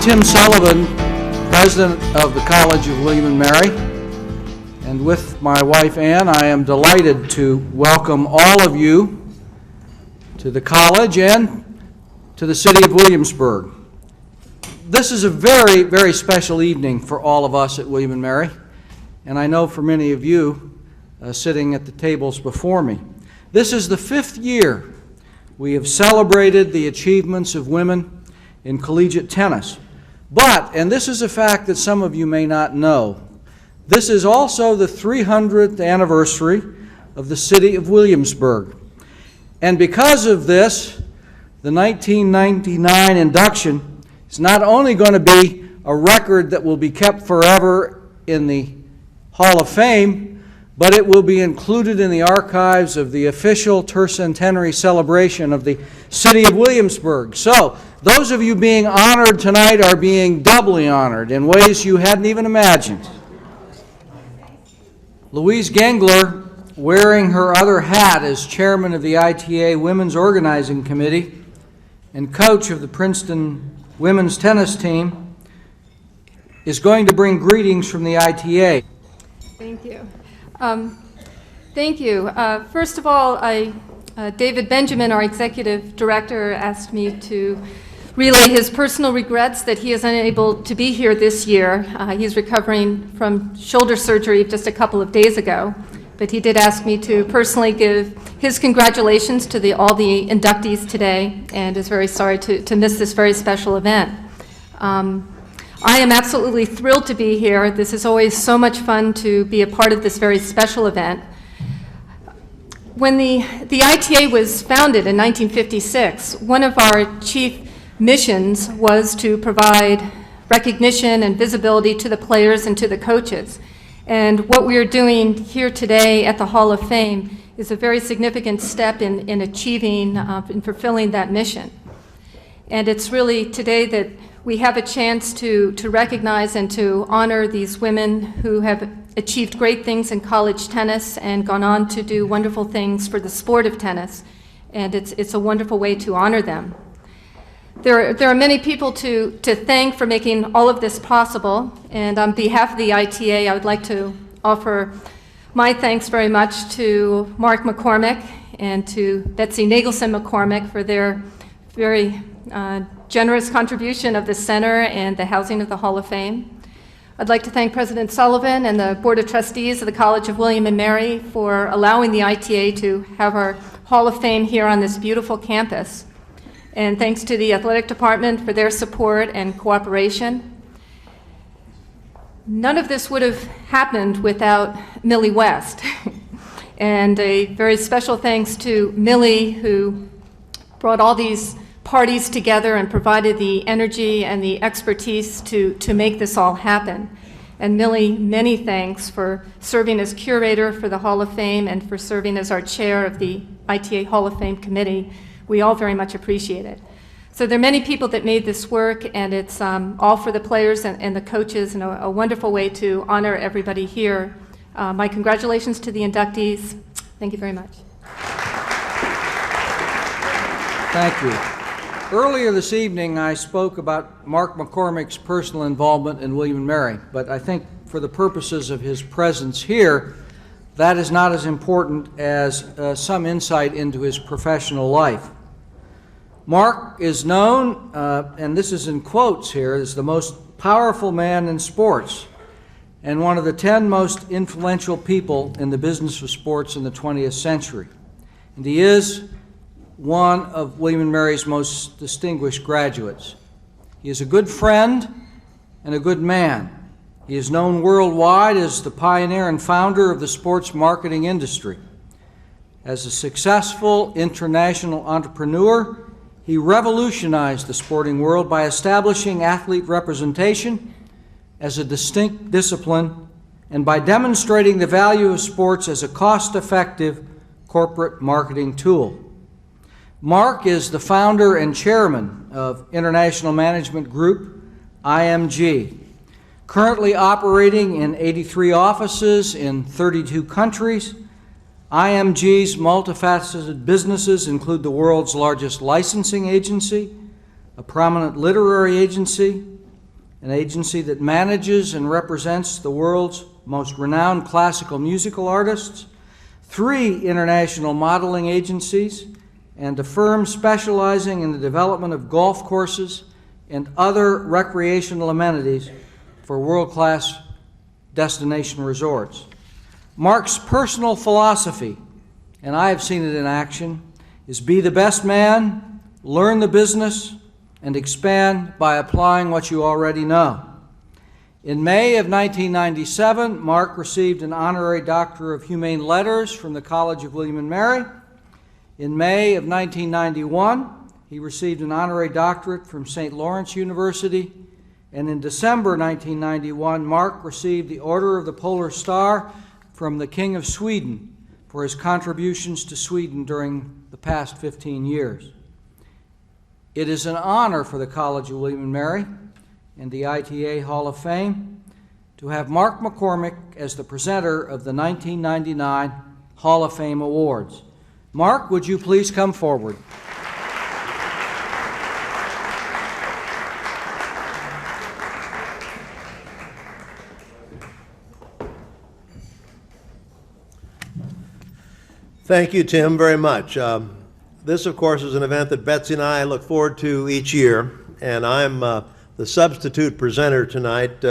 Tim Sullivan, President of the College of William & Mary, and with my wife Ann, I am delighted to welcome all of you to the college and to the city of Williamsburg. This is a very, very special evening for all of us at William & Mary, and I know for many of you sitting at the tables before me. This is the 5th year we have celebrated the achievements of women in collegiate tennis. But, and this is a fact that some of you may not know, this is also the 300th anniversary of the city of Williamsburg. And because of this, the 1999 induction is not only going to be a record that will be kept forever in the Hall of Fame, but it will be included in the archives of the official tercentenary celebration of the city of Williamsburg. So, those of you being honored tonight are being doubly honored in ways you hadn't even imagined. Louise Gengler, wearing her other hat as chairman of the ITA Women's Organizing Committee and coach of the Princeton women's tennis team, is going to bring greetings from the ITA. Thank you. Thank you. First of all, David Benjamin, our executive director, asked me to relay his personal regrets that he is unable to be here this year. He's recovering from shoulder surgery just a couple of days ago, but he did ask me to personally give his congratulations to all the inductees today, and is very sorry to miss this very special event. I am absolutely thrilled to be here. This is always so much fun to be a part of this very special event. When the ITA was founded in 1956, one of our chief missions was to provide recognition and visibility to the players and to the coaches. And what we are doing here today at the Hall of Fame is a very significant step in achieving, in fulfilling that mission. And it's really today that we have a chance to recognize and to honor these women who have achieved great things in college tennis and gone on to do wonderful things for the sport of tennis. And it's a wonderful way to honor them. There are many people to thank for making all of this possible, and on behalf of the ITA, I would like to offer my thanks very much to Mark McCormick and to Betsy Nagelson McCormick for their very generous contribution of the center and the housing of the Hall of Fame. I'd like to thank President Sullivan and the Board of Trustees of the College of William & Mary for allowing the ITA to have our Hall of Fame here on this beautiful campus. And thanks to the athletic department for their support and cooperation. None of this would have happened without Millie West. And a very special thanks to Millie, who brought all these parties together and provided the energy and the expertise to make this all happen. And Millie, many thanks for serving as curator for the Hall of Fame and for serving as our chair of the ITA Hall of Fame committee. We all very much appreciate it. So there are many people that made this work, and it's all for the players and the coaches, and a wonderful way to honor everybody here. My congratulations to the inductees. Thank you very much. Thank you. Earlier this evening, I spoke about Mark McCormick's personal involvement in William & Mary, but I think for the purposes of his presence here, that is not as important as some insight into his professional life. Mark is known, and this is in quotes here, as the most powerful man in sports and one of the 10 most influential people in the business of sports in the 20th century. And he is one of William & Mary's most distinguished graduates. He is a good friend and a good man. He is known worldwide as the pioneer and founder of the sports marketing industry. As a successful international entrepreneur, he revolutionized the sporting world by establishing athlete representation as a distinct discipline and by demonstrating the value of sports as a cost-effective corporate marketing tool. Mark is the founder and chairman of International Management Group, IMG, currently operating in 83 offices in 32 countries. IMG's multifaceted businesses include the world's largest licensing agency, a prominent literary agency, an agency that manages and represents the world's most renowned classical musical artists, 3 international modeling agencies, and a firm specializing in the development of golf courses and other recreational amenities for world-class destination resorts. Mark's personal philosophy, and I have seen it in action, is be the best man, learn the business, and expand by applying what you already know. In May of 1997, Mark received an honorary Doctor of Humane Letters from the College of William & Mary. In May of 1991, he received an honorary doctorate from St. Lawrence University. And in December 1991, Mark received the Order of the Polar Star from the King of Sweden for his contributions to Sweden during the past 15 years. It is an honor for the College of William & Mary and the ITA Hall of Fame to have Mark McCormick as the presenter of the 1999 Hall of Fame Awards. Mark, would you please come forward? Thank you, Tim, very much. This, of course, is an event that Betsy and I look forward to each year, and I'm the substitute presenter tonight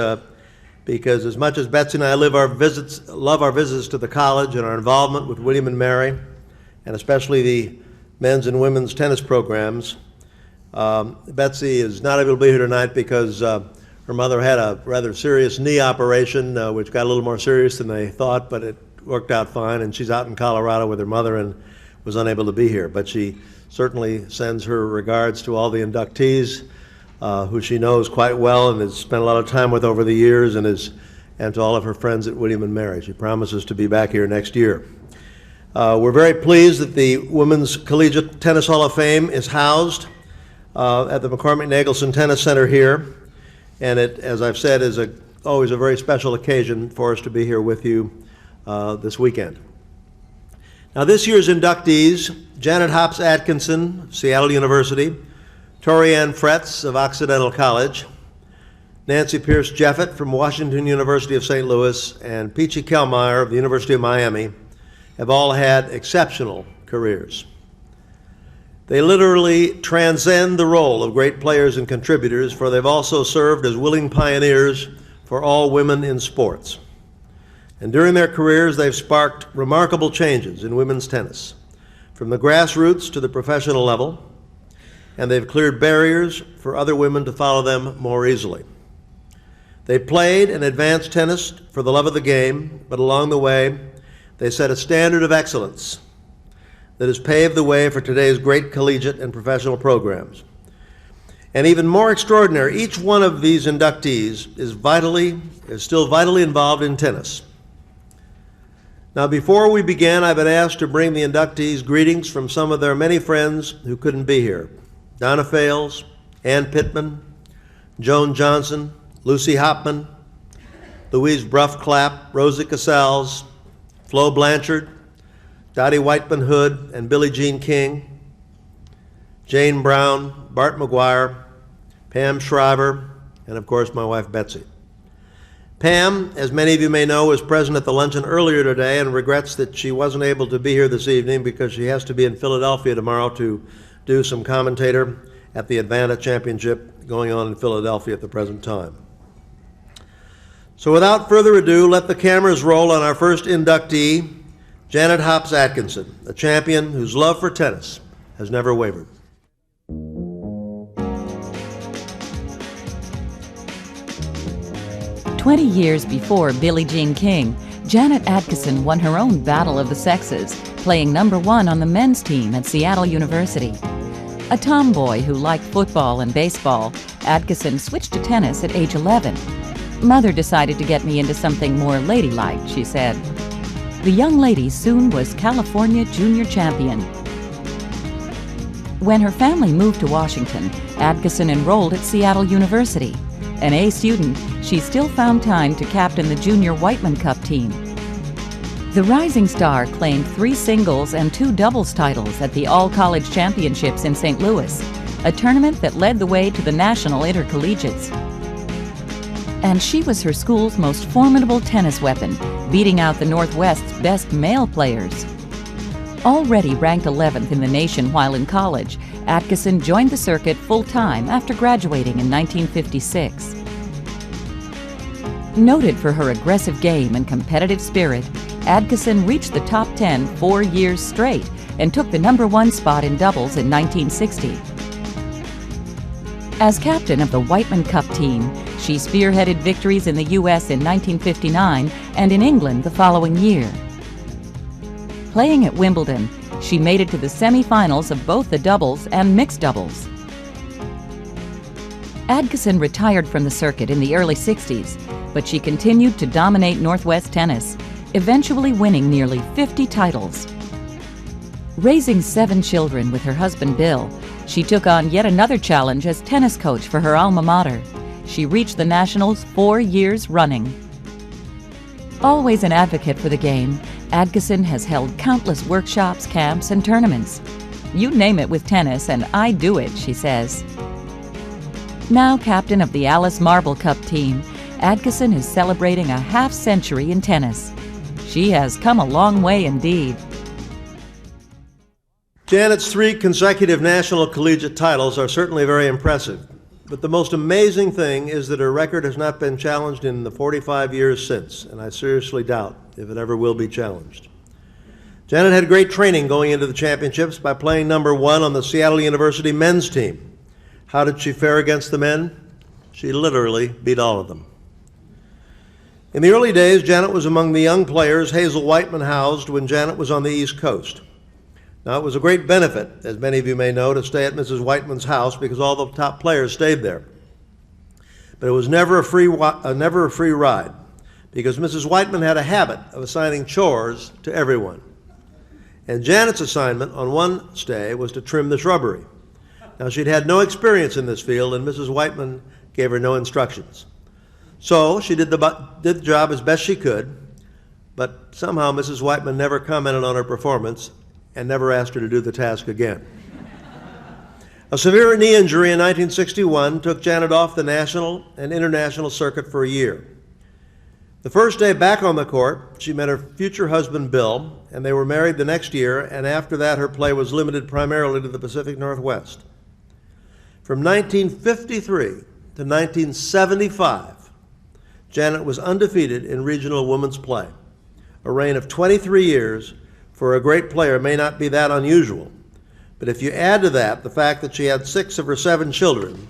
because as much as Betsy and I love our visits to the college and our involvement with William & Mary, and especially the men's and women's tennis programs, Betsy is not able to be here tonight because her mother had a rather serious knee operation, which got a little more serious than they thought, but it worked out fine, and she's out in Colorado with her mother and was unable to be here. But she certainly sends her regards to all the inductees who she knows quite well and has spent a lot of time with over the years, and to all of her friends at William & Mary. She promises to be back here next year. We're very pleased that the Women's Collegiate Tennis Hall of Fame is housed at the McCormick-Nagelson Tennis Center here, and it, as I've said, is always a very special occasion for us to be here with you this weekend. Now, this year's inductees: Janet Hops Atkinson, Seattle University; Tori Ann Fretz of Occidental College; Nancy Pierce Jeffett from Washington University of St. Louis; and Peachy Kellmeyer of the University of Miami, have all had exceptional careers. They literally transcend the role of great players and contributors, for they've also served as willing pioneers for all women in sports. And during their careers, they've sparked remarkable changes in women's tennis, from the grassroots to the professional level, and they've cleared barriers for other women to follow them more easily. They played and advanced tennis for the love of the game, but along the way, they set a standard of excellence that has paved the way for today's great collegiate and professional programs. And even more extraordinary, each one of these inductees is still vitally involved in tennis. Now, before we begin, I've been asked to bring the inductees greetings from some of their many friends who couldn't be here: Donna Fales, Ann Pittman, Joan Johnson, Lucy Hopman, Louise Bruff-Clapp, Rosie Casals, Flo Blanchard, Dottie Whiteman Hood and Billie Jean King, Jane Brown, Bart McGuire, Pam Shriver, and of course my wife Betsy. Pam, as many of you may know, was present at the luncheon earlier today and regrets that she wasn't able to be here this evening because she has to be in Philadelphia tomorrow to do some commentator at the Atlanta Championship going on in Philadelphia at the present time. So without further ado, let the cameras roll on our first inductee, Janet Hops Atkinson, a champion whose love for tennis has never wavered. 20 years before Billie Jean King, Janet Atkinson won her own battle of the sexes, playing #1 on the men's team at Seattle University. A tomboy who liked football and baseball, Atkinson switched to tennis at age 11. "Mother decided to get me into something more ladylike," she said. The young lady soon was California junior champion. When her family moved to Washington, Atkinson enrolled at Seattle University. An A student, she still found time to captain the Junior Whiteman Cup team. The rising star claimed 3 singles and 2 doubles titles at the All-College Championships in St. Louis, a tournament that led the way to the National Intercollegiates. And she was her school's most formidable tennis weapon, beating out the Northwest's best male players. Already ranked 11th in the nation while in college, Atkinson joined the circuit full-time after graduating in 1956. Noted for her aggressive game and competitive spirit, Atkinson reached the top 10 4 years straight and took the #1 spot in doubles in 1960. As captain of the Whiteman Cup team, she spearheaded victories in the U.S. in 1959 and in England the following year. Playing at Wimbledon, she made it to the semifinals of both the doubles and mixed doubles. Atkinson retired from the circuit in the early 60s, but she continued to dominate Northwest tennis, eventually winning nearly 50 titles. Raising 7 children with her husband Bill, she took on yet another challenge as tennis coach for her alma mater. She reached the Nationals 4 years running. Always an advocate for the game, Atkinson has held countless workshops, camps, and tournaments. You name it with tennis, and I do it, she says. Now captain of the Alice Marble Cup team, Atkinson is celebrating a half-century in tennis. She has come a long way indeed. Janet's 3 consecutive national collegiate titles are certainly very impressive, but the most amazing thing is that her record has not been challenged in the 45 years since, and I seriously doubt if it ever will be challenged. Janet had great training going into the championships by playing #1 on the Seattle University men's team. How did she fare against the men? She literally beat all of them. In the early days, Janet was among the young players Hazel Whiteman housed when Janet was on the East Coast. Now, it was a great benefit, as many of you may know, to stay at Mrs. Whiteman's house because all the top players stayed there. But it was never a free ride because Mrs. Whiteman had a habit of assigning chores to everyone. And Janet's assignment on one stay was to trim the shrubbery. Now, she'd had no experience in this field, and Mrs. Whiteman gave her no instructions. So she did the job as best she could, but somehow Mrs. Whiteman never commented on her performance and never asked her to do the task again. A severe knee injury in 1961 took Janet off the national and international circuit for a year. The first day back on the court, she met her future husband, Bill, and they were married the next year, and after that her play was limited primarily to the Pacific Northwest. From 1953 to 1975, Janet was undefeated in regional women's play. A reign of 23 years for a great player may not be that unusual, but if you add to that the fact that she had 6 of her 7 children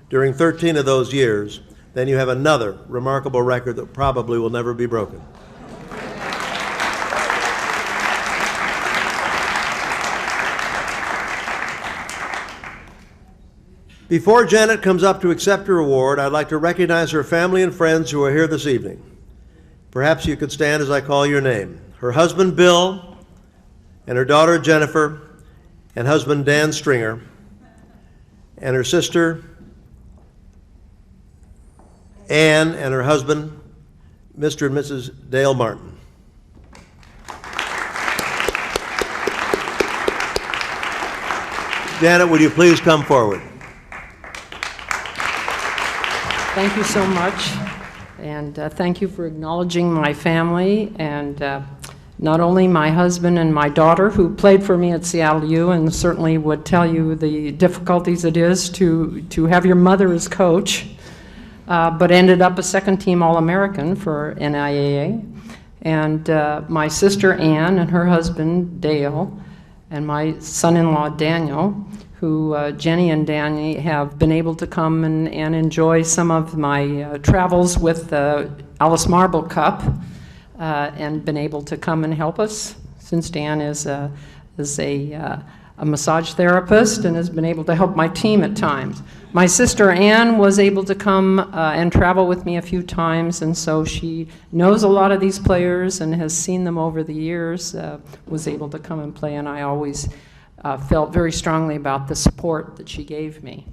during 13 of those years, then you have another remarkable record that probably will never be broken. Before Janet comes up to accept her award, I'd like to recognize her family and friends who are here this evening. Perhaps you could stand as I call your name. Her husband, Bill, and her daughter, Jennifer, and husband, Dan Stringer, and her sister, Ann, and her husband, Mr. and Mrs. Dale Martin. Janet, would you please come forward? Thank you so much, and thank you for acknowledging my family, and not only my husband and my daughter, who played for me at Seattle U, and certainly would tell you the difficulties it is to have your mother as coach, but ended up a second-team All-American for NIAA, and my sister Ann and her husband Dale, and my son-in-law Daniel, who Jenny and Danny have been able to come and enjoy some of my travels with the Alice Marble Cup, and been able to come and help us, since Dan is a massage therapist and has been able to help my team at times. My sister Ann was able to come and travel with me a few times, and so she knows a lot of these players and has seen them over the years, was able to come and play, and I always felt very strongly about the support that she gave me.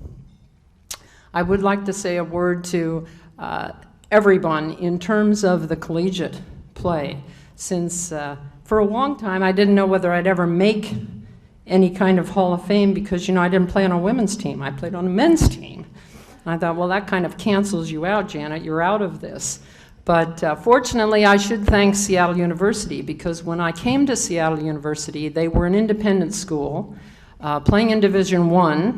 I would like to say a word to everyone in terms of the collegiate play, since for a long time I didn't know whether I'd ever make any kind of Hall of Fame because, you know, I didn't play on a women's team. I played on a men's team. And I thought, well, that kind of cancels you out, Janet. You're out of this. But fortunately, I should thank Seattle University, because when I came to Seattle University, they were an independent school, playing in Division I.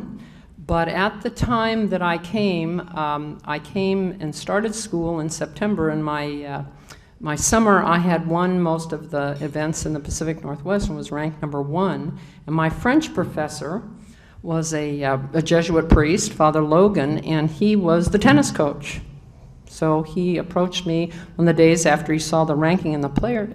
But at the time that I came and started school in September, and my summer, I had won most of the events in the Pacific Northwest and was ranked #1. And my French professor was a Jesuit priest, Father Logan, and he was the tennis coach. So he approached me on the days after he saw the ranking in the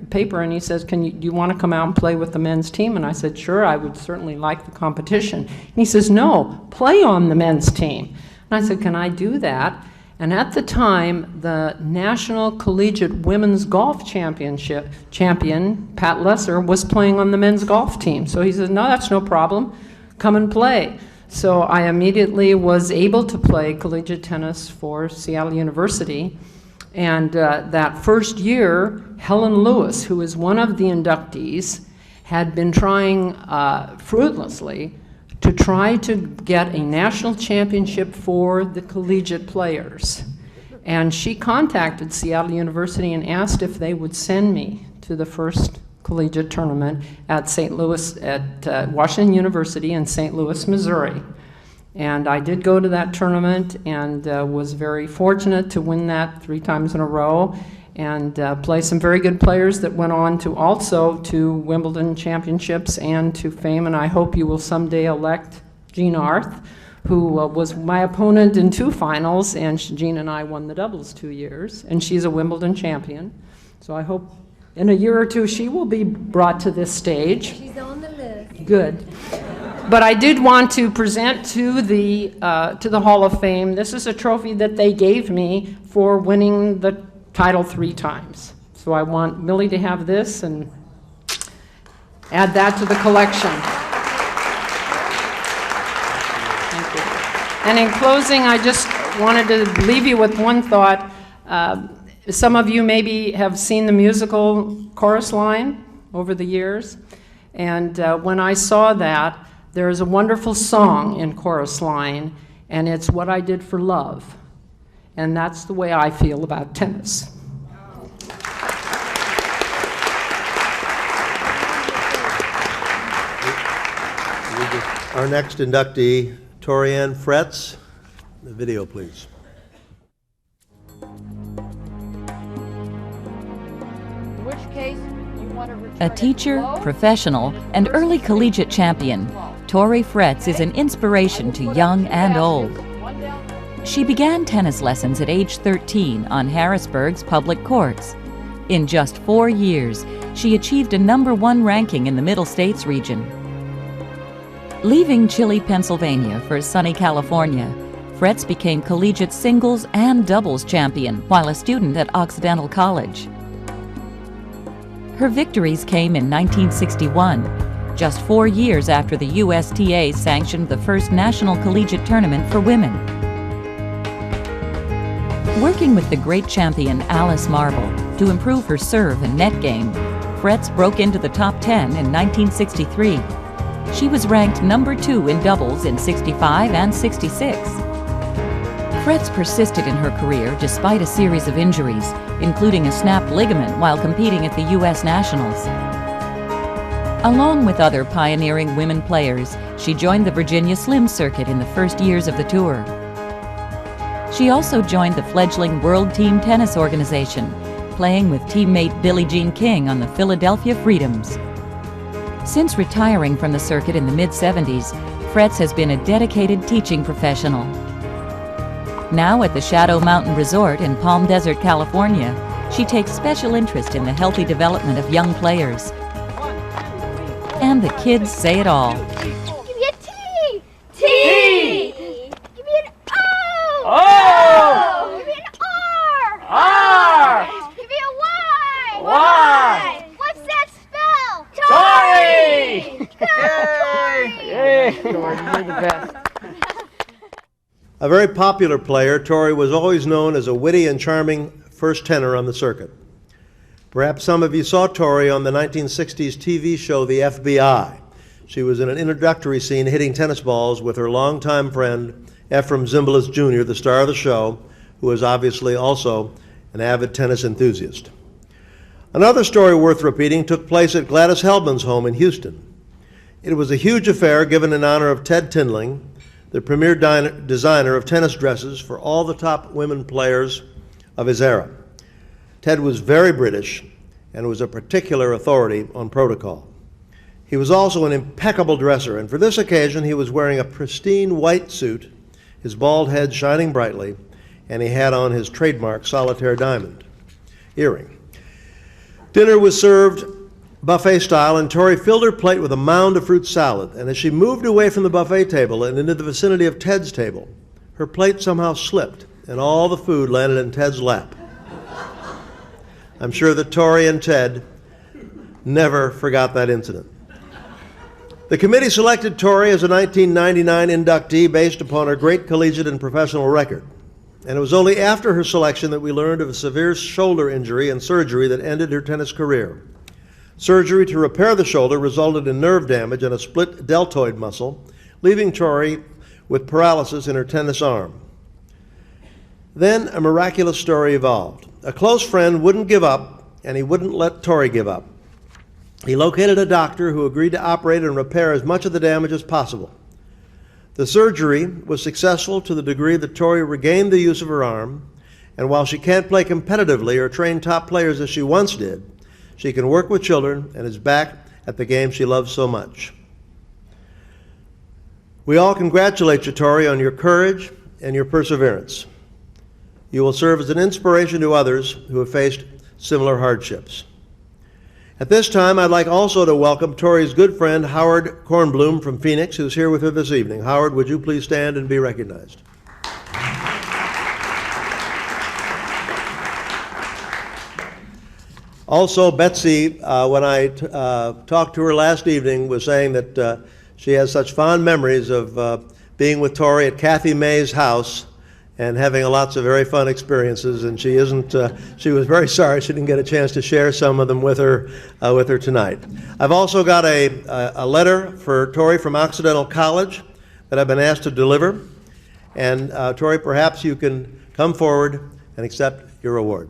paper, and he says, do you want to come out and play with the men's team? And I said, sure, I would certainly like the competition. And he says, no, play on the men's team. And I said, can I do that? And at the time, the National Collegiate Women's Golf champion, Pat Lesser, was playing on the men's golf team. So he says, no, that's no problem. Come and play. So I immediately was able to play collegiate tennis for Seattle University. And that first year, Helen Lewis, who is one of the inductees, had been trying fruitlessly to try to get a national championship for the collegiate players. And she contacted Seattle University and asked if they would send me to the first collegiate tournament at Washington University in St. Louis, Missouri. And I did go to that tournament and was very fortunate to win that 3 times in a row and play some very good players that went on to also to Wimbledon championships and to fame. And I hope you will someday elect Jean Arth, who was my opponent in 2 finals, and Jean and I won the doubles 2 years, and she's a Wimbledon champion. So I hope in a year or 2 she will be brought to this stage. She's on the list. Good. But I did want to present to the Hall of Fame. This is a trophy that they gave me for winning the title 3 times. So I want Millie to have this and add that to the collection. Thank you. And in closing, I just wanted to leave you with one thought. Some of you maybe have seen the musical Chorus Line over the years. And when I saw that, there is a wonderful song in Chorus Line, and it's What I Did for Love. And that's the way I feel about tennis. Our next inductee, Torianne Fretz. The video, please. In which case, you want to return A teacher, professional, and early collegiate champion, Tori Fretz is an inspiration to young and old. She began tennis lessons at age 13 on Harrisburg's public courts. In just 4 years, she achieved a #1 ranking in the Middle States region. Leaving chilly Pennsylvania for sunny California, Fretz became collegiate singles and doubles champion while a student at Occidental College. Her victories came in 1961, just 4 years after the USTA sanctioned the first national collegiate tournament for women. Working with the great champion Alice Marble to improve her serve and net game, Fretz broke into the top 10 in 1963. She was ranked #2 in doubles in 65 and 66. Fretz persisted in her career despite a series of injuries, including a snapped ligament while competing at the U.S. Nationals. Along with other pioneering women players, she joined the Virginia Slim circuit in the first years of the tour. She also joined the fledgling World Team Tennis Organization, playing with teammate Billie Jean King on the Philadelphia Freedoms. Since retiring from the circuit in the mid-70s, Fretz has been a dedicated teaching professional. Now at the Shadow Mountain Resort in Palm Desert, California, she takes special interest in the healthy development of young players. And the kids say it all. Give me a T! T! Give me an O! O! Give me an R! R! Give me a Y! Y! What's that spell? Tori! Go, Tori! You're the best. A very popular player, Tori was always known as a witty and charming first tenor on the circuit. Perhaps some of you saw Tori on the 1960s TV show The FBI. She was in an introductory scene hitting tennis balls with her longtime friend Ephraim Zimbalist Jr., the star of the show, who is obviously also an avid tennis enthusiast. Another story worth repeating took place at Gladys Hellman's home in Houston. It was a huge affair given in honor of Ted Tinling, the premier designer of tennis dresses for all the top women players of his era. Ted was very British and was a particular authority on protocol. He was also an impeccable dresser, and for this occasion he was wearing a pristine white suit, his bald head shining brightly, and he had on his trademark solitaire diamond earring. Dinner was served buffet style, and Tori filled her plate with a mound of fruit salad, and as she moved away from the buffet table and into the vicinity of Ted's table, her plate somehow slipped, and all the food landed in Ted's lap. I'm sure that Tori and Ted never forgot that incident. The committee selected Tori as a 1999 inductee based upon her great collegiate and professional record. And it was only after her selection that we learned of a severe shoulder injury and surgery that ended her tennis career. Surgery to repair the shoulder resulted in nerve damage and a split deltoid muscle, leaving Tori with paralysis in her tennis arm. Then a miraculous story evolved. A close friend wouldn't give up, and he wouldn't let Tori give up. He located a doctor who agreed to operate and repair as much of the damage as possible. The surgery was successful to the degree that Tori regained the use of her arm, and while she can't play competitively or train top players as she once did, she can work with children and is back at the game she loves so much. We all congratulate you, Tori, on your courage and your perseverance. You will serve as an inspiration to others who have faced similar hardships. At this time, I'd like also to welcome Tori's good friend, Howard Kornblum from Phoenix, who's here with her this evening. Howard, would you please stand and be recognized? Also, Betsy, when I talked to her last evening, was saying that she has such fond memories of being with Tori at Kathy May's house and having lots of very fun experiences, and she was very sorry she didn't get a chance to share some of them with her tonight. I've also got a letter for Tori from Occidental College that I've been asked to deliver, and Tori, perhaps you can come forward and accept your award.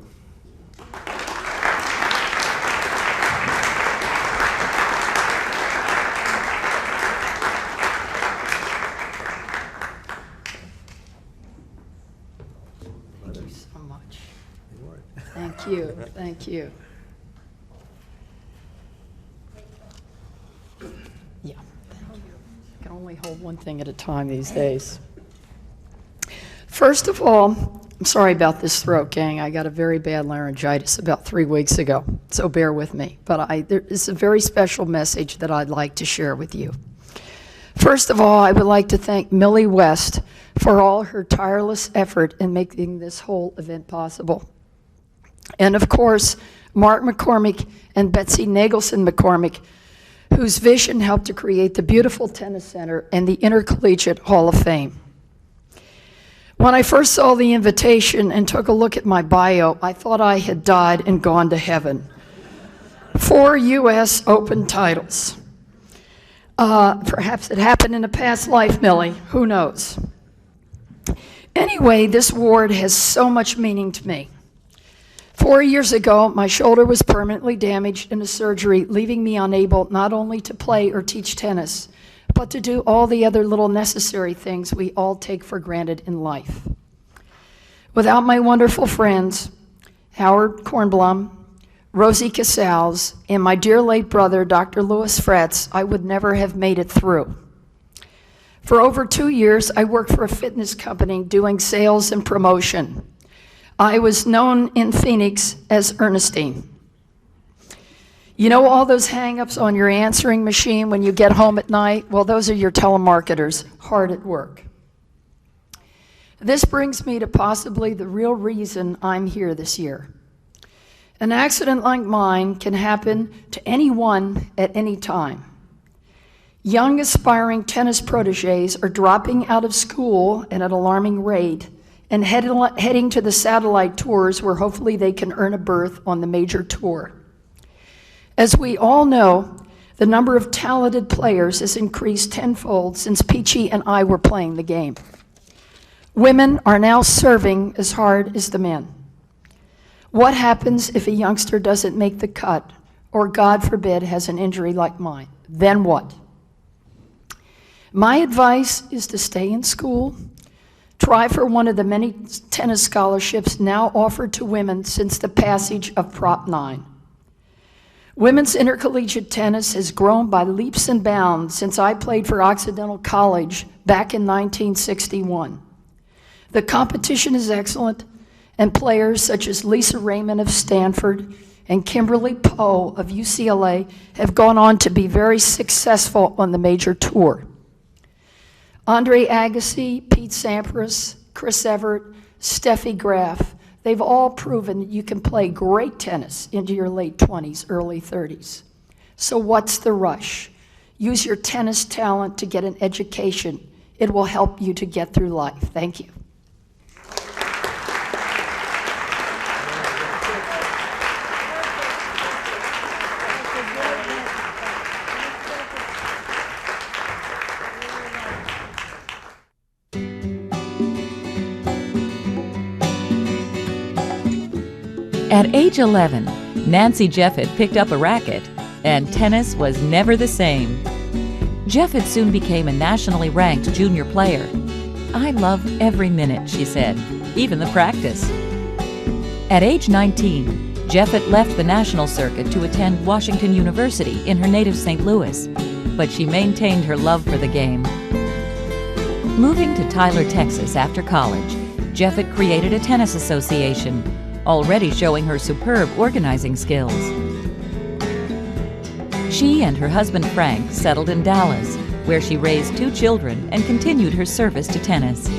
Thank you. Thank you. Yeah, thank you. I can only hold one thing at a time these days. First of all, I'm sorry about this throat, gang. I got a very bad laryngitis about 3 weeks ago, so bear with me. But there is a very special message that I'd like to share with you. First of all, I would like to thank Millie West for all her tireless effort in making this whole event possible. And of course, Mark McCormick and Betsy Nagelson McCormick, whose vision helped to create the beautiful tennis center and the Intercollegiate Hall of Fame. When I first saw the invitation and took a look at my bio, I thought I had died and gone to heaven. 4 U.S. Open titles. Perhaps it happened in a past life, Millie, who knows? Anyway, this award has so much meaning to me. 4 years ago, my shoulder was permanently damaged in a surgery, leaving me unable not only to play or teach tennis, but to do all the other little necessary things we all take for granted in life. Without my wonderful friends, Howard Kornblum, Rosie Casals, and my dear late brother, Dr. Louis Fretz, I would never have made it through. For over 2 years, I worked for a fitness company doing sales and promotion. I was known in Phoenix as Ernestine. You know all those hang-ups on your answering machine when you get home at night? Well, those are your telemarketers hard at work. This brings me to possibly the real reason I'm here this year. An accident like mine can happen to anyone at any time. Young aspiring tennis proteges are dropping out of school at an alarming rate and heading to the satellite tours where hopefully they can earn a berth on the major tour. As we all know, the number of talented players has increased tenfold since Peachy and I were playing the game. Women are now serving as hard as the men. What happens if a youngster doesn't make the cut, or God forbid has an injury like mine? Then what? My advice is to stay in school, try for one of the many tennis scholarships now offered to women since the passage of Prop 9. Women's intercollegiate tennis has grown by leaps and bounds since I played for Occidental College back in 1961. The competition is excellent, and players such as Lisa Raymond of Stanford and Kimberly Poe of UCLA have gone on to be very successful on the major tour. Andre Agassi, Pete Sampras, Chris Evert, Steffi Graf, they've all proven that you can play great tennis into your late 20s, early 30s. So what's the rush? Use your tennis talent to get an education. It will help you to get through life. Thank you. At age 11, Nancy Jeffett picked up a racket, and tennis was never the same. Jeffett soon became a nationally ranked junior player. "I loved every minute," she said, "even the practice." At age 19, Jeffett left the national circuit to attend Washington University in her native St. Louis, but she maintained her love for the game. Moving to Tyler, Texas after college, Jeffett created a tennis association, already showing her superb organizing skills. She and her husband Frank settled in Dallas, where she raised 2 children and continued her service to tennis.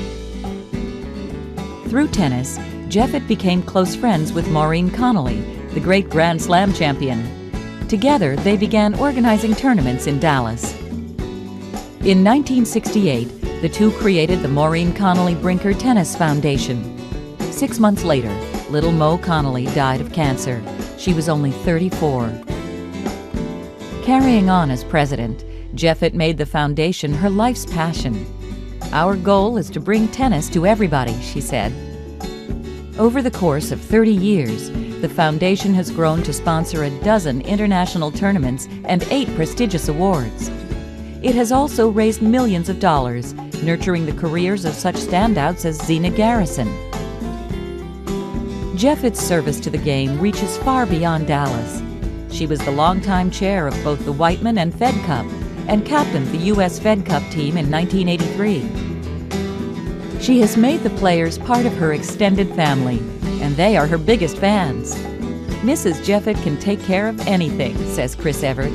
Through tennis, Jeffett became close friends with Maureen Connolly, the great Grand Slam champion. Together, they began organizing tournaments in Dallas. In 1968, the two created the Maureen Connolly Brinker Tennis Foundation. 6 months later, little Mo Connolly died of cancer. She was only 34. Carrying on as president, Jeffett made the foundation her life's passion. "Our goal is to bring tennis to everybody," she said. Over the course of 30 years, the foundation has grown to sponsor a dozen international tournaments and 8 prestigious awards. It has also raised millions of dollars, nurturing the careers of such standouts as Zina Garrison. Jeffett's service to the game reaches far beyond Dallas. She was the longtime chair of both the Whiteman and Fed Cup and captained the U.S. Fed Cup team in 1983. She has made the players part of her extended family, and they are her biggest fans. "Mrs. Jeffett can take care of anything," says Chris Evert.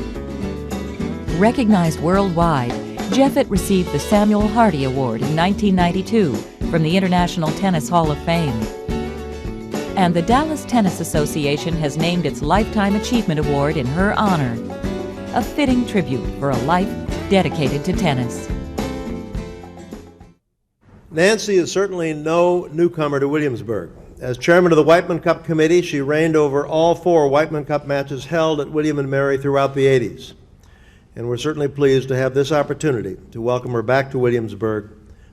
Recognized worldwide, Jeffett received the Samuel Hardy Award in 1992 from the International Tennis Hall of Fame. And the Dallas Tennis Association has named its Lifetime Achievement Award in her honor, a fitting tribute for a life dedicated to tennis. Nancy is certainly no newcomer to Williamsburg. As chairman of the Whiteman Cup Committee, she reigned over all 4 Whiteman Cup matches held at William & Mary throughout the 80s. And we're certainly pleased to have this opportunity to welcome her back to Williamsburg,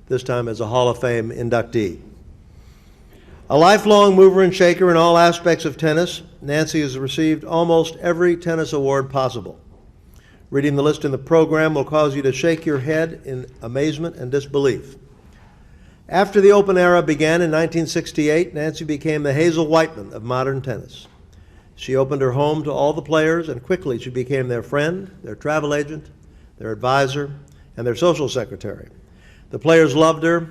this time as a Hall of Fame inductee. A lifelong mover and shaker in all aspects of tennis, Nancy has received almost every tennis award possible. Reading the list in the program will cause you to shake your head in amazement and disbelief. After the Open era began in 1968, Nancy became the Hazel Whiteman of modern tennis. She opened her home to all the players, and quickly she became their friend, their travel agent, their advisor, and their social secretary. The players loved her,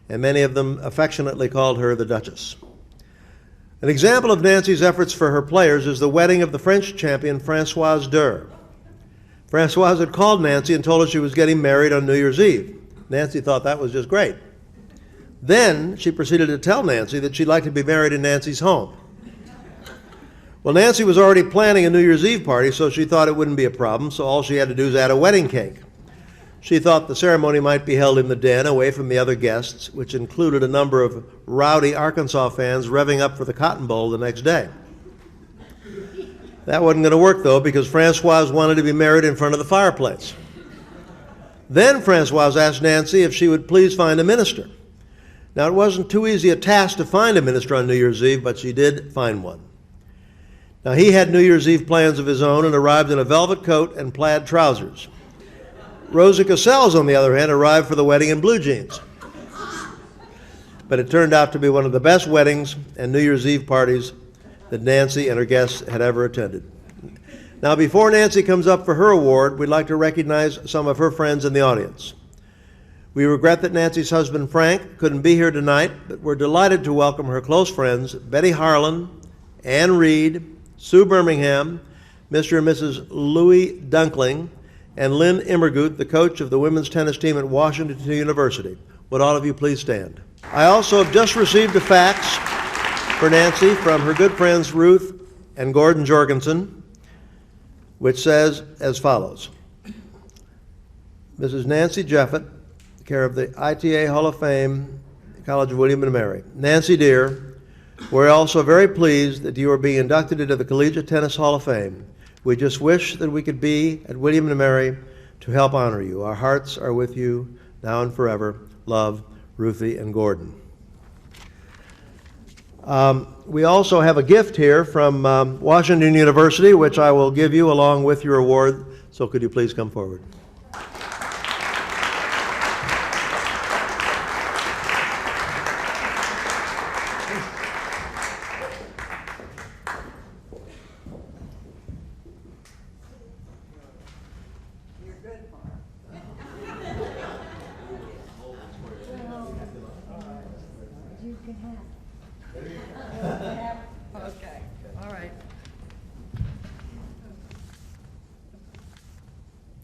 and many of them affectionately called her the Duchess. An example of Nancy's efforts for her players is the wedding of the French champion Françoise Durr. Françoise had called Nancy and told her she was getting married on New Year's Eve. Nancy thought that was just great. Then she proceeded to tell Nancy that she'd like to be married in Nancy's home. Well, Nancy was already planning a New Year's Eve party, so she thought it wouldn't be a problem, so all she had to do was add a wedding cake. She thought the ceremony might be held in the den, away from the other guests, which included a number of rowdy Arkansas fans revving up for the Cotton Bowl the next day. That wasn't going to work, though, because Françoise wanted to be married in front of the fireplace. Then Françoise asked Nancy if she would please find a minister. Now, it wasn't too easy a task to find a minister on New Year's Eve, but she did find one. Now, he had New Year's Eve plans of his own and arrived in a velvet coat and plaid trousers. Rosa Cassels, on the other hand, arrived for the wedding in blue jeans. But it turned out to be one of the best weddings and New Year's Eve parties that Nancy and her guests had ever attended. Now, before Nancy comes up for her award, we'd like to recognize some of her friends in the audience. We regret that Nancy's husband, Frank, couldn't be here tonight, but we're delighted to welcome her close friends, Betty Harlan, Ann Reed, Sue Birmingham, Mr. and Mrs. Louis Dunkling, and Lynn Immergut, the coach of the women's tennis team at Washington University. Would all of you please stand? I also have just received a fax for Nancy from her good friends Ruth and Gordon Jorgensen, which says as follows. Mrs. Nancy Jeffett, care of the ITA Hall of Fame, College of William and Mary. Nancy, dear, we're also very pleased that you are being inducted into the Collegiate Tennis Hall of Fame. We just wish that we could be at William and Mary to help honor you. Our hearts are with you now and forever. Love, Ruthie and Gordon. We also have a gift here from Washington University, which I will give you along with your award. So could you please come forward?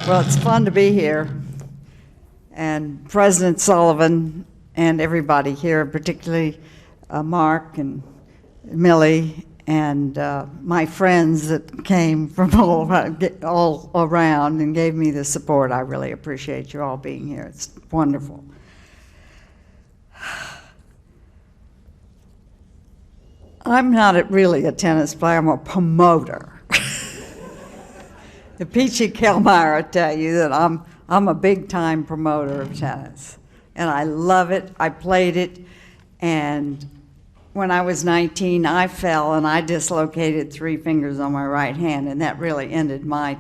Well, it's fun to be here, and President Sullivan and everybody here, particularly Mark and Millie and my friends that came from all around and gave me the support. I really appreciate you all being here. It's wonderful. I'm not really a tennis player, I'm a promoter. The Peachy Kellmeyer will tell you that I'm a big-time promoter of tennis, and I love it. I played it, and when I was 19, I fell and I dislocated 3 fingers on my right hand, and that really ended my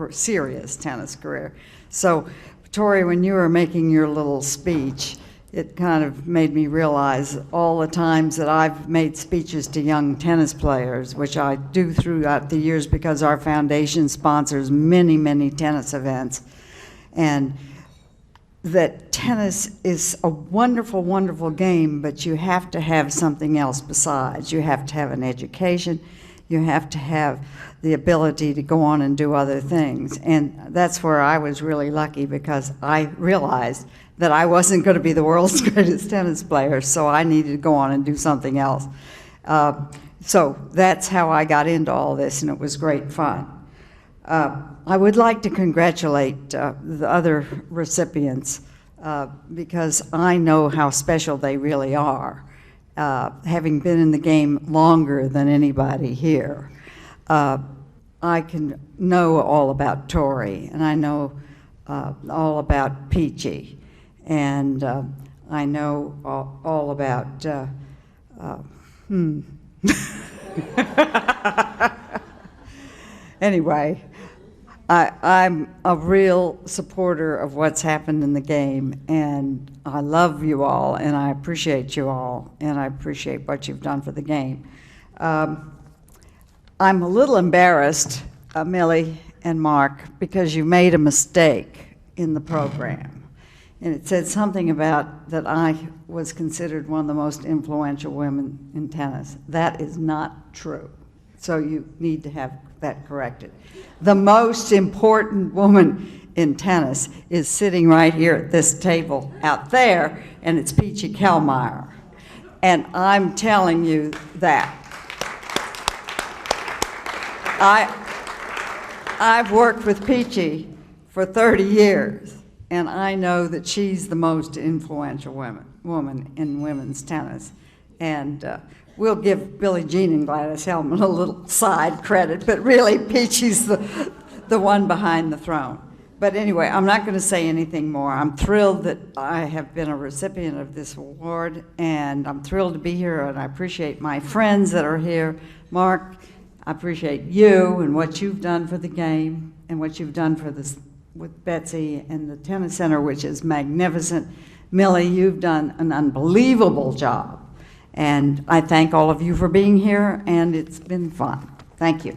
serious tennis career. So, Tori, when you were making your little speech, it kind of made me realize all the times that I've made speeches to young tennis players, which I do throughout the years because our foundation sponsors many, many tennis events, and that tennis is a wonderful, wonderful game, but you have to have something else besides. You have to have an education. You have to have the ability to go on and do other things. And that's where I was really lucky, because I realized that I wasn't going to be the world's greatest tennis player, so I needed to go on and do something else. So that's how I got into all this, and it was great fun. I would like to congratulate the other recipients because I know how special they really are, having been in the game longer than anybody here. I can know all about Tori, and I know all about Peachy, and I know all about Anyway, I'm a real supporter of what's happened in the game, and I love you all, and I appreciate you all, and I appreciate what you've done for the game. I'm a little embarrassed, Millie and Mark, because you made a mistake in the program. And it said something about that I was considered one of the most influential women in tennis. That is not true. So you need to have that corrected. The most important woman in tennis is sitting right here at this table out there, and it's Peachy Kellmeyer. And I'm telling you that. I've worked with Peachy for 30 years, and I know that she's the most influential woman in women's tennis. And we'll give Billie Jean and Gladys Hellman a little side credit, but really Peachy's the one behind the throne. But anyway, I'm not going to say anything more. I'm thrilled that I have been a recipient of this award, and I'm thrilled to be here, and I appreciate my friends that are here. Mark, I appreciate you and what you've done for the game and what you've done for this with Betsy and the Tennis Center, which is magnificent. Millie, you've done an unbelievable job, and I thank all of you for being here, and it's been fun. Thank you.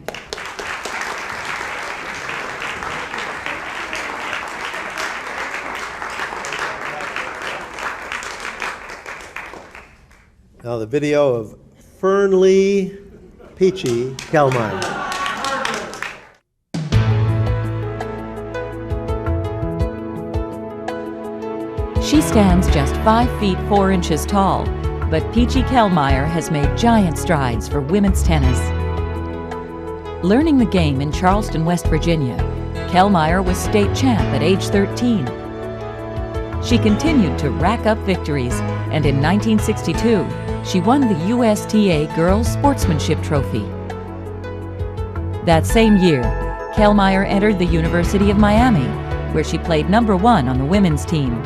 Now the video of Fernley Peachy Kellmeyer. She stands just 5 feet 4 inches tall, but Peachy Kellmeyer has made giant strides for women's tennis. Learning the game in Charleston, West Virginia, Kellmeyer was state champ at age 13. She continued to rack up victories, and in 1962, she won the USTA Girls Sportsmanship Trophy. That same year, Kellmeyer entered the University of Miami, where she played number 1 on the women's team.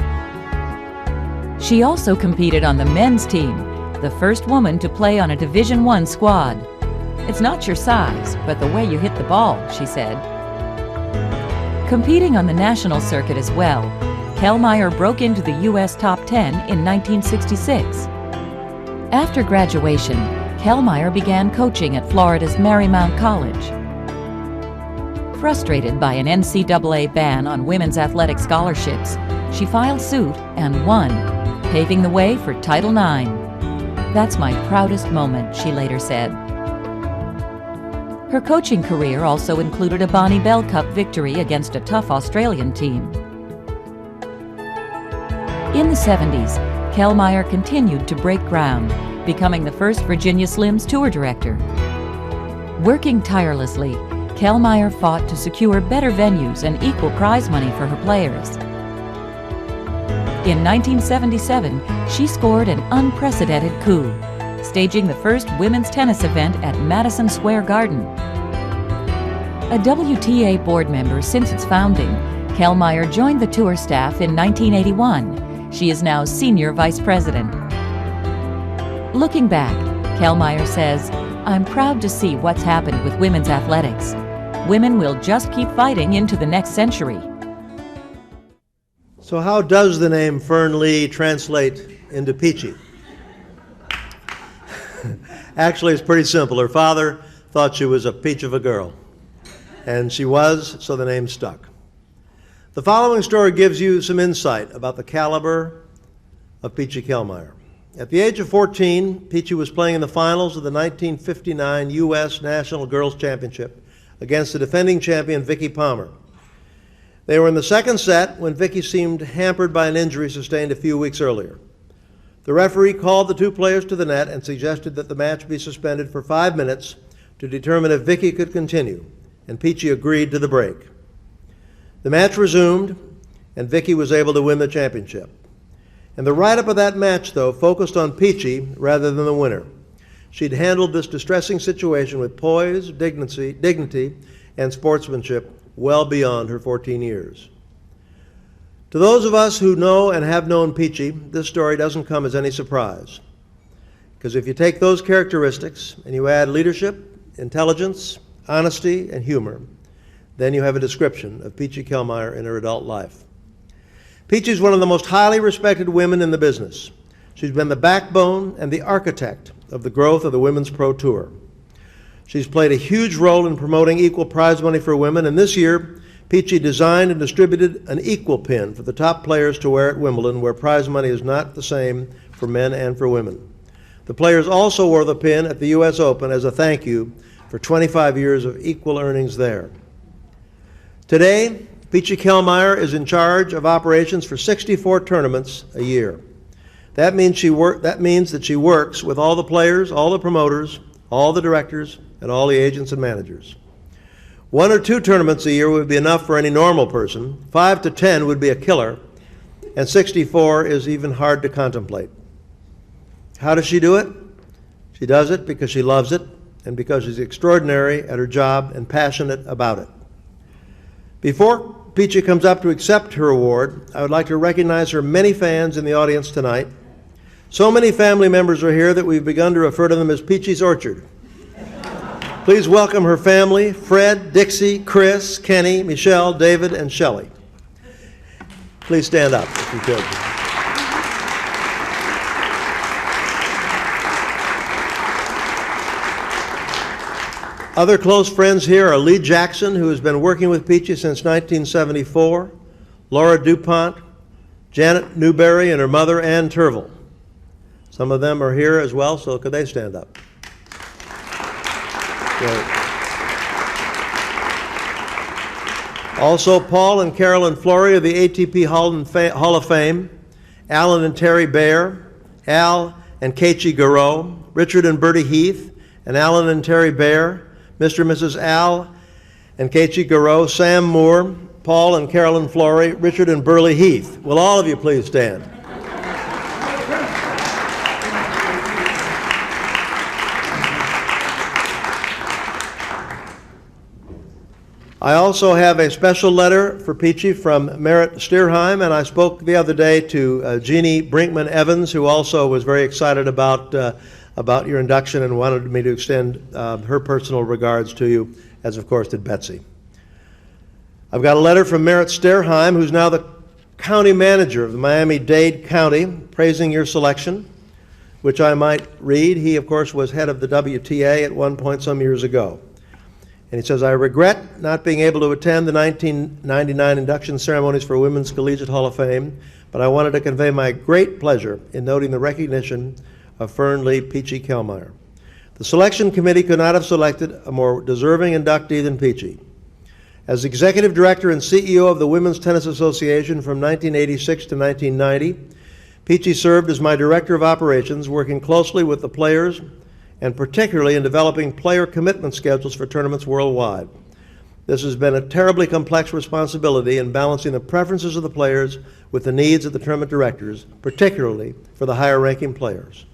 She also competed on the men's team, the first woman to play on a Division I squad. "It's not your size, but the way you hit the ball," she said. Competing on the national circuit as well, Kellmeyer broke into the U.S. top 10 in 1966. After graduation, Kellmeyer began coaching at Florida's Marymount College. Frustrated by an NCAA ban on women's athletic scholarships, she filed suit and won, paving the way for Title IX. "That's my proudest moment," she later said. Her coaching career also included a Bonnie Bell Cup victory against a tough Australian team. In the 70s, Kellmeyer continued to break ground, becoming the first Virginia Slims tour director. Working tirelessly, Kellmeyer fought to secure better venues and equal prize money for her players. In 1977, she scored an unprecedented coup, staging the first women's tennis event at Madison Square Garden. A WTA board member since its founding, Kellmeyer joined the tour staff in 1981. She is now senior vice president. Looking back, Kellmeyer says, "I'm proud to see what's happened with women's athletics. Women will just keep fighting into the next century." So how does the name Fernley translate into Peachy? Actually, it's pretty simple. Her father thought she was a peach of a girl, and she was, so the name stuck. The following story gives you some insight about the caliber of Peachy Kellmeyer. At the age of 14, Peachy was playing in the finals of the 1959 U.S. National Girls Championship against the defending champion Vicki Palmer. They were in the second set when Vicki seemed hampered by an injury sustained a few weeks earlier. The referee called the two players to the net and suggested that the match be suspended for 5 minutes to determine if Vicki could continue, and Peachy agreed to the break. The match resumed, and Vicki was able to win the championship. And the write-up of that match, though, focused on Peachy rather than the winner. She'd handled this distressing situation with poise, dignity, and sportsmanship well beyond her 14 years. To those of us who know and have known Peachy, this story doesn't come as any surprise. Because if you take those characteristics and you add leadership, intelligence, honesty, and humor, then you have a description of Peachy Kellmeyer in her adult life. Peachy is one of the most highly respected women in the business. She's been the backbone and the architect of the growth of the Women's Pro Tour. She's played a huge role in promoting equal prize money for women, and this year, Peachy designed and distributed an equal pin for the top players to wear at Wimbledon, where prize money is not the same for men and for women. The players also wore the pin at the U.S. Open as a thank you for 25 years of equal earnings there. Today, Peachy Kellmeyer is in charge of operations for 64 tournaments a year. That means that she works with all the players, all the promoters, all the directors, and all the agents and managers. 1 or 2 tournaments a year would be enough for any normal person. 5 to 10 would be a killer, and 64 is even hard to contemplate. How does she do it? She does it because she loves it and because she's extraordinary at her job and passionate about it. Before Peachy comes up to accept her award, I would like to recognize her many fans in the audience tonight. So many family members are here that we've begun to refer to them as Peachy's Orchard. Please welcome her family, Fred, Dixie, Chris, Kenny, Michelle, David, and Shelley. Please stand up if you could. Other close friends here are Lee Jackson, who has been working with Peachy since 1974, Laura DuPont, Janet Newberry, and her mother, Ann Turville. Some of them are here as well, so could they stand up? Great. Also, Paul and Carolyn Flory of the ATP Hall of Fame, Alan and Terry Baer, Al and Kechi Garreau, Richard and Bertie Heath, and Alan and Terry Baer, Mr. and Mrs. Al and Kechi Garreau, Sam Moore, Paul and Carolyn Flory, Richard and Burley Heath. Will all of you please stand? I also have a special letter for Peachy from Merritt Steerheim, and I spoke the other day to Jeannie Brinkman Evans, who also was very excited about your induction and wanted me to extend her personal regards to you, as of course did Betsy. I've got a letter from Merritt Steerheim, who's now the county manager of the Miami-Dade County, praising your selection, which I might read. He, of course, was head of the WTA at one point some years ago. And he says, I regret not being able to attend the 1999 induction ceremonies for Women's Collegiate Hall of Fame, but I wanted to convey my great pleasure in noting the recognition of Fern Lee Peachy Kellmeyer. The selection committee could not have selected a more deserving inductee than Peachy. As executive director and CEO of the Women's Tennis Association from 1986 to 1990, Peachy served as my director of operations, working closely with the players and particularly in developing player commitment schedules for tournaments worldwide. This has been a terribly complex responsibility in balancing the preferences of the players with the needs of the tournament directors, particularly for the higher-ranking players.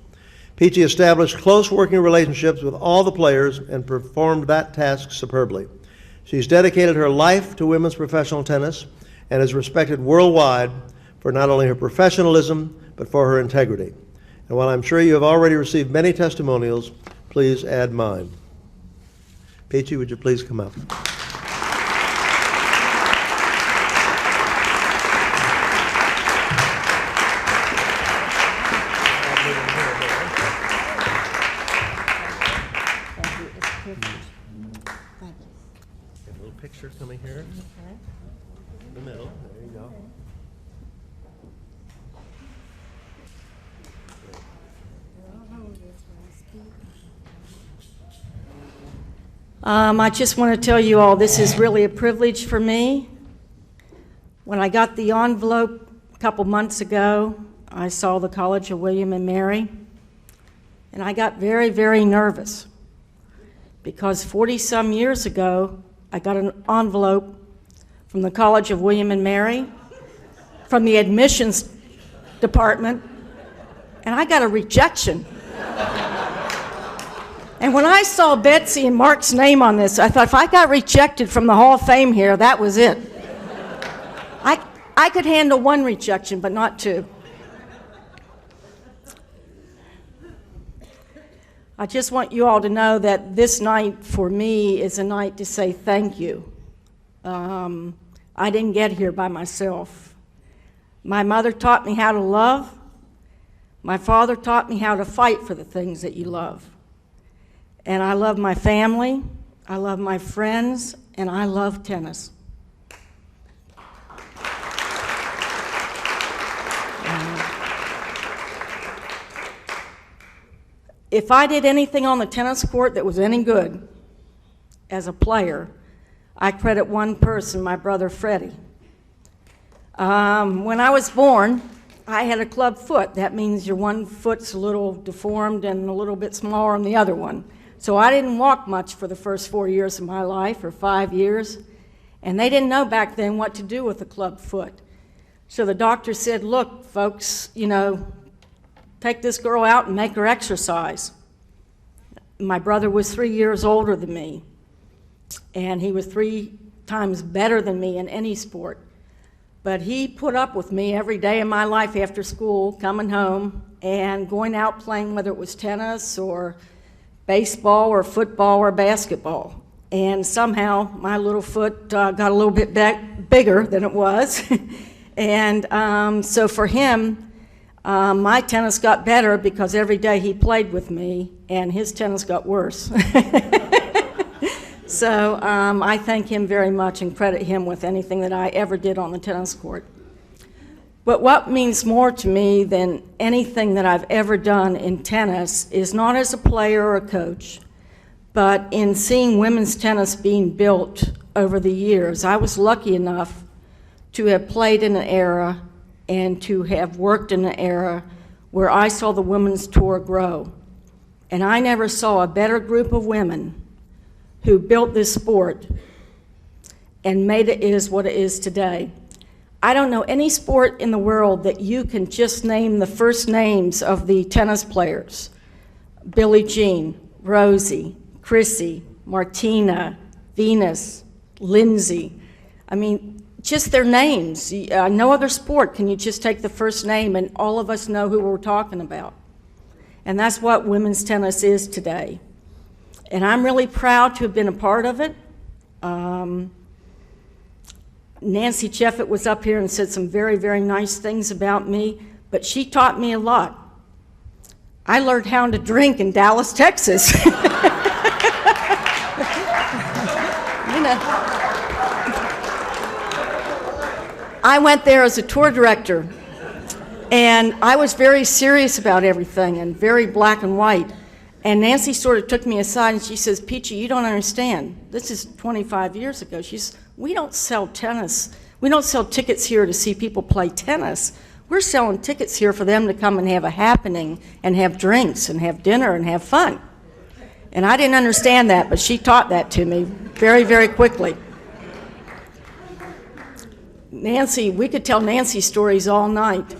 Peachy established close working relationships with all the players and performed that task superbly. She's dedicated her life to women's professional tennis and is respected worldwide for not only her professionalism, but for her integrity. And while I'm sure you have already received many testimonials, please add mine. Peachy, would you please come up? A little picture coming here. In the middle. There you go. I just want to tell you all this is really a privilege for me. When I got the envelope a couple months ago, I saw the College of William and Mary, and I got very, very nervous because 40-some years ago, I got an envelope from the College of William and Mary, from the admissions department, and I got a rejection. And when I saw Betsy and Mark's name on this, I thought if I got rejected from the Hall of Fame here, that was it. I could handle one rejection, but not two. I just want you all to know that this night for me is a night to say thank you. I didn't get here by myself. My mother taught me how to love. My father taught me how to fight for the things that you love. And I love my family, I love my friends, and I love tennis. If I did anything on the tennis court that was any good as a player, I credit one person, my brother Freddie. When I was born, I had a club foot. That means your one foot's a little deformed and a little bit smaller than the other one. So I didn't walk much for the first 4 years of my life, or 5 years, and they didn't know back then what to do with a club foot. So the doctor said, look, folks, you know, take this girl out and make her exercise. My brother was 3 years older than me, and he was 3 times better than me in any sport. But he put up with me every day of my life after school, coming home and going out playing, whether it was tennis or baseball or football or basketball. And somehow my little foot got a little bit bigger than it was. And so for him, my tennis got better because every day he played with me, and his tennis got worse. So I thank him very much and credit him with anything that I ever did on the tennis court. But what means more to me than anything that I've ever done in tennis is not as a player or a coach, but in seeing women's tennis being built over the years. I was lucky enough to have played in an era and to have worked in an era where I saw the women's tour grow. And I never saw a better group of women who built this sport and made it is what it is today. I don't know any sport in the world that you can just name the first names of the tennis players. Billie Jean, Rosie, Chrissy, Martina, Venus, Lindsay. I mean, just their names. No other sport can you just take the first name and all of us know who we're talking about. And that's what women's tennis is today. And I'm really proud to have been a part of it. Nancy Jeffett was up here and said some very, very nice things about me, but she taught me a lot. I learned how to drink in Dallas, Texas. You know, I went there as a tour director, and I was very serious about everything and very black and white. And Nancy sort of took me aside and she says, Peachy, you don't understand. This is 25 years ago. She says, we don't sell tennis. We don't sell tickets here to see people play tennis. We're selling tickets here for them to come and have a happening and have drinks and have dinner and have fun. And I didn't understand that, but she taught that to me very, very quickly. Nancy, we could tell Nancy stories all night.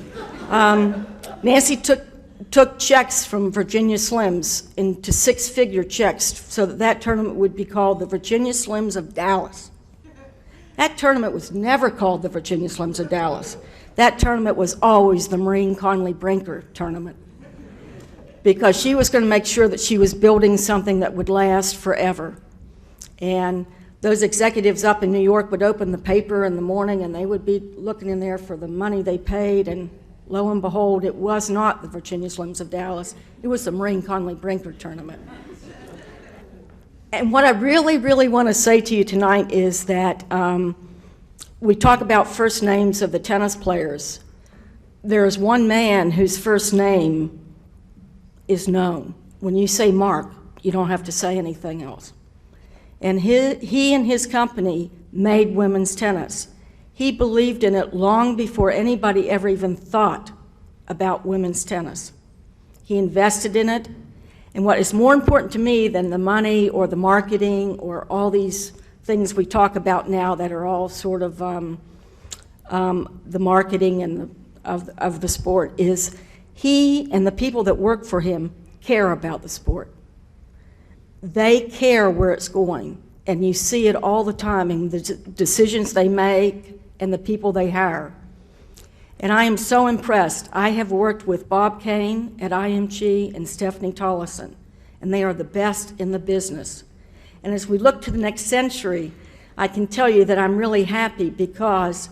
Nancy took checks from Virginia Slims into six-figure checks so that that tournament would be called the Virginia Slims of Dallas. That tournament was never called the Virginia Slims of Dallas. That tournament was always the Maureen Conley Brinker tournament because she was going to make sure that she was building something that would last forever. And those executives up in New York would open the paper in the morning and they would be looking in there for the money they paid, and lo and behold, it was not the Virginia Slims of Dallas. It was the Maureen Conley Brinker tournament. And what I really, really want to say to you tonight is that we talk about first names of the tennis players. There is one man whose first name is known. When you say Mark, you don't have to say anything else. And he and his company made women's tennis. He believed in it long before anybody ever even thought about women's tennis. He invested in it, and what is more important to me than the money or the marketing or all these things we talk about now that are all sort of the marketing and of the sport is he and the people that work for him care about the sport. They care where it's going, and you see it all the time in the decisions they make and the people they hire. And I am so impressed. I have worked with Bob Kane at IMG and Stephanie Tollison, and they are the best in the business. And as we look to the next century, I can tell you that I'm really happy because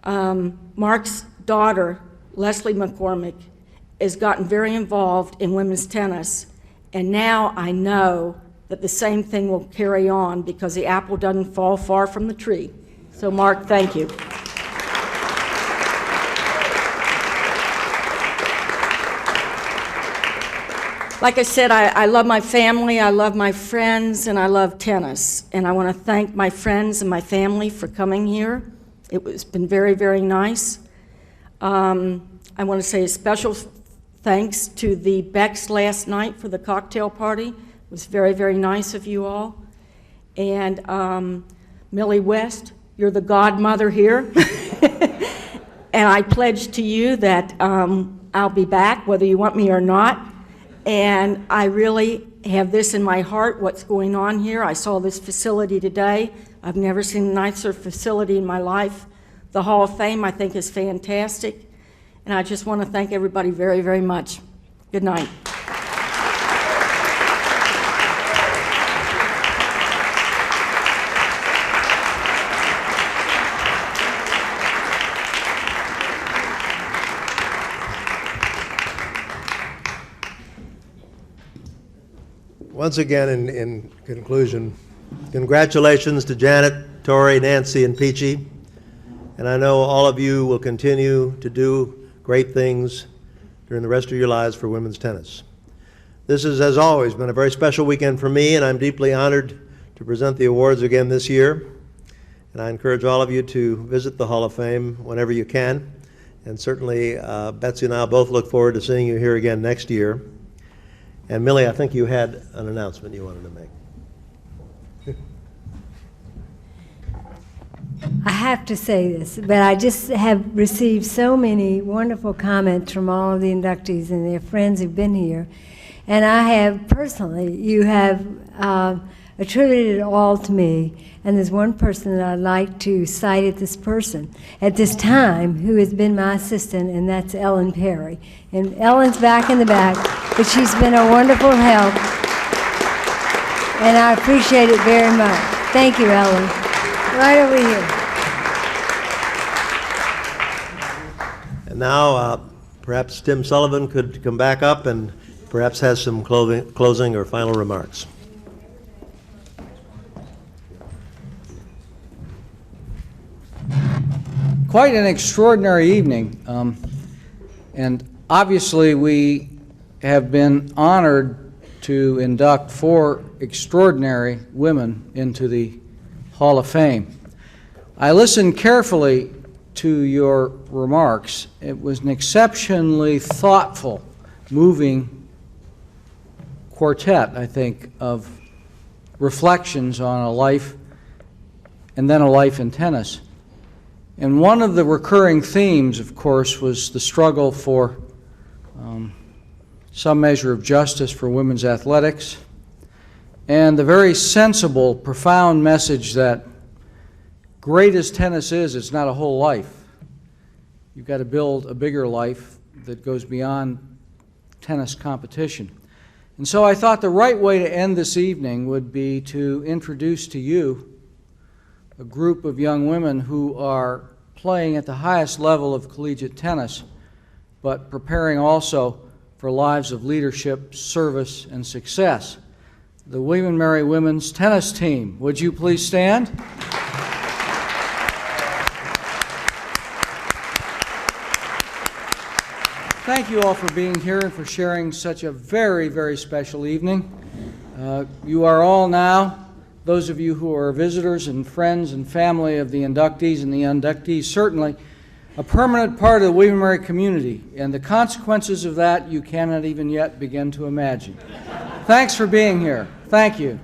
Mark's daughter, Leslie McCormick, has gotten very involved in women's tennis, and now I know that the same thing will carry on because the apple doesn't fall far from the tree. So Mark, thank you. Like I said, I love my family, I love my friends, and I love tennis. And I want to thank my friends and my family for coming here. It's been very, very nice. I want to say a special thanks to the Becks last night for the cocktail party. It was very, very nice of you all. And Millie West, you're the godmother here. And I pledge to you that I'll be back, whether you want me or not. And I really have this in my heart, what's going on here. I saw this facility today. I've never seen a nicer facility in my life. The Hall of Fame, I think, is fantastic. And I just want to thank everybody very, very much. Good night. Once again, in conclusion, congratulations to Janet, Tori, Nancy, and Peachy. And I know all of you will continue to do great things during the rest of your lives for women's tennis. This has, as always, been a very special weekend for me, and I'm deeply honored to present the awards again this year. And I encourage all of you to visit the Hall of Fame whenever you can. And certainly, Betsy and I both look forward to seeing you here again next year. And Millie, I think you had an announcement you wanted to make. I have to say this, but I just have received so many wonderful comments from all of the inductees and their friends who've been here. And I have personally, you have attributed it all to me. And there's one person that I'd like to cite at this time, who has been my assistant, and that's Ellen Perry. And Ellen's back in the back, but she's been a wonderful help. And I appreciate it very much. Thank you, Ellen. Right over here. And now, perhaps Tim Sullivan could come back up and perhaps has some closing or final remarks. Quite an extraordinary evening, and obviously we have been honored to induct 4 extraordinary women into the Hall of Fame. I listened carefully to your remarks. It was an exceptionally thoughtful, moving quartet, I think, of reflections on a life and then a life in tennis. And one of the recurring themes, of course, was the struggle for some measure of justice for women's athletics, and the very sensible, profound message that great as tennis is, it's not a whole life. You've got to build a bigger life that goes beyond tennis competition. And so I thought the right way to end this evening would be to introduce to you a group of young women who are playing at the highest level of collegiate tennis, but preparing also for lives of leadership, service, and success. The William & Mary women's tennis team. Would you please stand? Thank you all for being here and for sharing such a very, very special evening. You are all now, those of you who are visitors and friends and family of the inductees, and the inductees certainly, a permanent part of the William & Mary community, and the consequences of that you cannot even yet begin to imagine. Thanks for being here. Thank you.